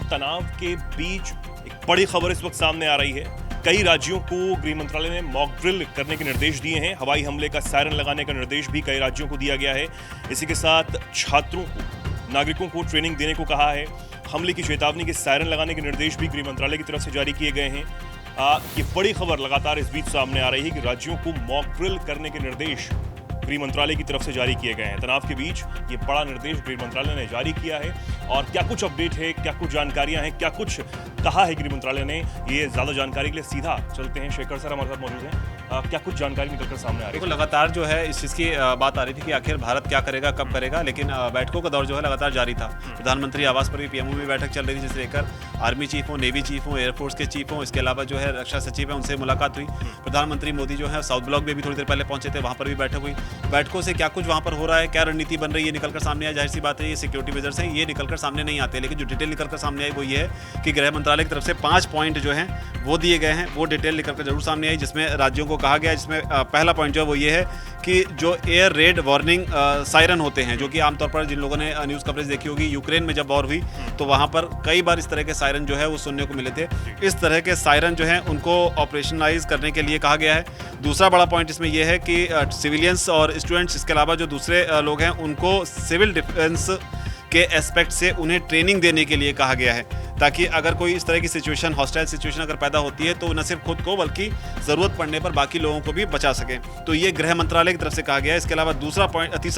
तनाव के बीच एक बड़ी खबर इस वक्त सामने आ रही है। कई राज्यों को गृह मंत्रालय ने मॉक ड्रिल करने के निर्देश दिए हैं। हवाई हमले का सायरन लगाने का निर्देश भी कई राज्यों को दिया गया है। इसी के साथ छात्रों को, नागरिकों को ट्रेनिंग देने को कहा है। हमले की चेतावनी के सायरन लगाने के निर्देश भी गृह मंत्रालय की तरफ से जारी किए गए हैं। ये बड़ी खबर लगातार इस बीच सामने आ रही है कि राज्यों को मॉक ड्रिल करने के निर्देश गृह मंत्रालय की तरफ से जारी किए गए हैं। तनाव के बीच ये बड़ा निर्देश गृह मंत्रालय ने जारी किया है और क्या कुछ अपडेट है, क्या कुछ जानकारियां हैं, क्या कुछ कहा है गृह मंत्रालय ने, ये ज्यादा जानकारी के लिए सीधा चलते हैं। शेखर सर हमारे साथ मौजूद हैं। क्या कुछ जानकारी निकलकर सामने आ रही है? देखो, लगातार जो है इस चीज़ की बात आ रही थी कि आखिर भारत क्या करेगा, कब करेगा, लेकिन बैठकों का दौर जो है लगातार जारी था। प्रधानमंत्री आवास पर भी पीएमओ में बैठक चल रही थी, जिसे लेकर आर्मी चीफ हो, नेवी चीफ हो, एयरफोर्स के चीफ हो, इसके अलावा जो है रक्षा सचिव है, उनसे मुलाकात हुई। प्रधानमंत्री मोदी जो है साउथ ब्लॉक में भी थोड़ी देर पहले पहुंचे थे, वहाँ पर भी बैठक हुई। बैठकों से क्या कुछ वहाँ पर हो रहा है, क्या रणनीति बन रही है, निकलकर सामने आया। जाहिर सी बात है, ये सिक्योरिटी मेजर्स हैं, ये निकलकर सामने नहीं आते, लेकिन जो डिटेल निकलकर सामने आई वो ये है कि गृह मंत्रालय की तरफ से 5 पॉइंट जो हैं वो दिए गए हैं। वो डिटेल निकलकर जरूर सामने आई, जिसमें राज्यों को कहा गया है, जिसमें पहला पॉइंट जो है वो ये है कि जो एयर रेड वार्निंग सायरन होते हैं, जो कि आमतौर पर जिन लोगों ने न्यूज़ कवरेज देखी होगी, यूक्रेन में जब वॉर हुई तो वहाँ पर कई बार इस तरह के सायरन जो है वो सुनने को मिले थे। इस तरह के सायरन जो हैं उनको ऑपरेशनलाइज करने के लिए कहा गया है। दूसरा बड़ा पॉइंट इसमें यह है कि सिविलियंस और स्टूडेंट्स, इसके अलावा जो दूसरे लोग हैं, उनको सिविल डिफेंस के एस्पेक्ट से उन्हें ट्रेनिंग देने के लिए कहा गया है, ताकि अगर कोई इस तरह की सिचुएशन, हॉस्टाइल सिचुएशन अगर पैदा होती है तो न सिर्फ खुद को बल्कि ज़रूरत पड़ने पर बाकी लोगों को भी बचा सकें। तो ये गृह मंत्रालय की तरफ से कहा गया है। इसके अलावा तीसरा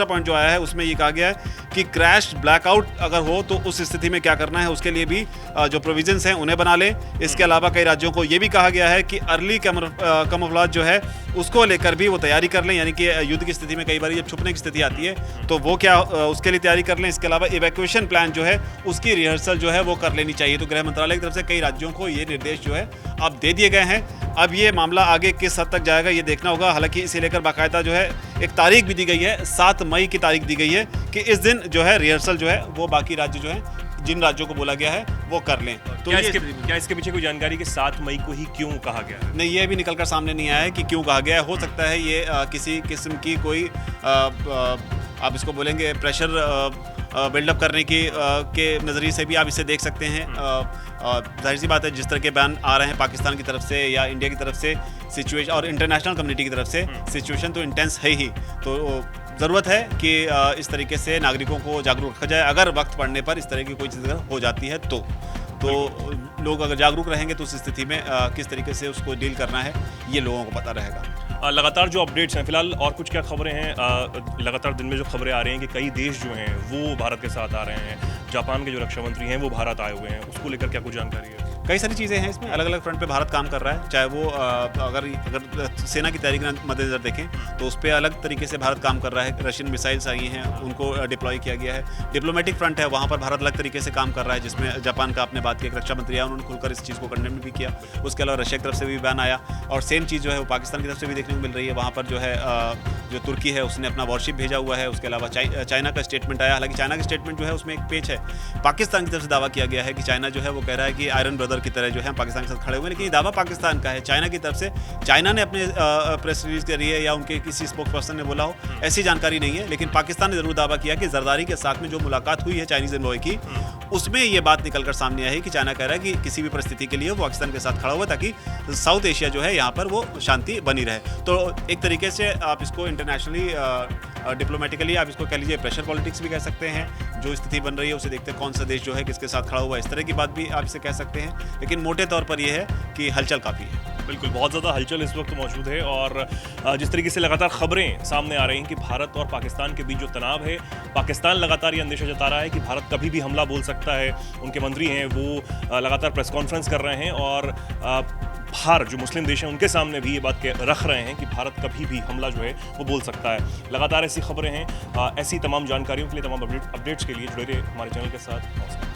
पॉइंट जो आया है उसमें ये कहा गया है कि क्रैश ब्लैकआउट अगर हो तो उस स्थिति में क्या करना है, उसके लिए भी जो प्रोविजंस हैं उन्हें बना लें। इसके अलावा कई राज्यों को ये भी कहा गया है कि अर्ली कैमोफ्लेज जो है उसको लेकर भी वो तैयारी कर लें, यानी कि युद्ध की स्थिति में कई बार जब छुपने की स्थिति आती है तो वो क्या उसके लिए तैयारी कर लें। इसके अलावा इवैक्यूएशन प्लान जो है उसकी रिहर्सल जो है वो कर लेनी चाहिए। तो गृह मंत्रालय की तरफ से कई राज्यों को ये निर्देश जो है अब दे दिए गए हैं। अब ये मामला आगे किस हद तक जाएगा ये देखना होगा। हालांकि इसे लेकर बाकायदा जो है एक तारीख भी दी गई है, 7 मई की तारीख दी गई है कि इस दिन जो है रिहर्सल जो है वो बाकी राज्य जो है, जिन राज्यों को बोला गया है वो कर लें। तो क्या इसके पीछे कोई जानकारी कि 7 मई को ही क्यों कहा गया है? नहीं, ये भी निकलकर सामने नहीं आया है कि क्यों कहा गया है। हो सकता है ये किसी किस्म की कोई आप इसको बोलेंगे प्रेशर बिल्डअप करने की के नज़रिए से भी आप इसे देख सकते हैं। जाहिर सी बात है, जिस तरह के बयान आ रहे हैं पाकिस्तान की तरफ से या इंडिया की तरफ से सिचुएशन और इंटरनेशनल कम्युनिटी की तरफ से, सिचुएशन तो इंटेंस है ही। तो ज़रूरत है कि इस तरीके से नागरिकों को जागरूक रखा जाए। अगर वक्त पड़ने पर इस तरह की कोई चीज़ हो जाती है तो लोग अगर जागरूक रहेंगे तो उस स्थिति में किस तरीके से उसको डील करना है ये लोगों को पता रहेगा। लगातार जो अपडेट्स हैं फिलहाल, और कुछ क्या खबरें हैं? लगातार दिन में जो खबरें आ रही हैं कि कई देश जो हैं वो भारत के साथ आ रहे हैं। जापान के जो रक्षा मंत्री हैं वो भारत आए हुए हैं, उसको लेकर क्या कुछ जानकारी है? कई सारी चीज़ें हैं इसमें, अलग अलग फ्रंट पे भारत काम कर रहा है। चाहे वो अगर सेना की तैयारी का मद्देनजर देखें तो उस पर अलग तरीके से भारत काम कर रहा है। रशियन मिसाइल्स आई हैं, उनको डिप्लॉय किया गया है। डिप्लोमेटिक फ्रंट है, वहाँ पर भारत अलग तरीके से काम कर रहा है, जिसमें जापान का आपने बात की, एक रक्षा मंत्री आया, उन्होंने खुलकर इस चीज़ को कंडेम भी किया। उसके अलावा रशिया की तरफ से भी बयान आया और सेम चीज़ जो है वो पाकिस्तान की तरफ से भी देखने को मिल रही है। वहाँ पर जो है जो तुर्की है उसने अपना वॉरशिप भेजा हुआ है। उसके अलावा चाइना का स्टेटमेंट आया। हालांकि चाइना का स्टेटमेंट जो है उसमें एक पेच है। पाकिस्तान की तरफ से दावा किया गया है कि चाइना जो है वो कह रहा है कि आयरन ब्रदर की तरह जो है पाकिस्तान के साथ खड़े हुए हैं, लेकिन ये दावा पाकिस्तान का है। चाइना की तरफ से, चाइना ने अपने प्रेस रिलीज करी है या उनके किसी स्पोक्स पर्सन ने बोला हो, ऐसी जानकारी नहीं है। लेकिन पाकिस्तान ने जरूर दावा किया कि जरदारी के साथ में जो मुलाकात हुई है चाइनीज एनवॉय की, उसमें ये बात निकलकर सामने आई है कि चाइना कह रहा है कि किसी भी परिस्थिति के लिए वो पाकिस्तान के साथ खड़ा हुआ ताकि साउथ एशिया जो है यहाँ पर वो शांति बनी रहे। तो एक तरीके से आप इसको इंटरनेशनली डिप्लोमेटिकली आप इसको कह लीजिए प्रेशर पॉलिटिक्स भी कह सकते हैं। जो स्थिति बन रही है उसे देखते कौन सा देश जो है किसके साथ खड़ा हुआ है, इस तरह की बात भी आप इसे कह सकते हैं। लेकिन मोटे तौर पर यह है कि हलचल काफ़ी है। बिल्कुल, बहुत ज़्यादा हलचल इस वक्त मौजूद है और जिस तरीके से लगातार खबरें सामने आ रही हैं कि भारत और पाकिस्तान के बीच जो तनाव है, पाकिस्तान लगातार ये अंदेशा जता रहा है कि भारत कभी भी हमला बोल सकता है। उनके मंत्री हैं वो लगातार प्रेस कॉन्फ्रेंस कर रहे हैं और बाहर जो मुस्लिम देश हैं उनके सामने भी ये बात रख रहे हैं कि भारत कभी भी हमला जो है वो बोल सकता है। लगातार ऐसी खबरें हैं। ऐसी तमाम जानकारियों के लिए, तमाम अपडेट्स के लिए जुड़े रहिए हमारे चैनल के साथ।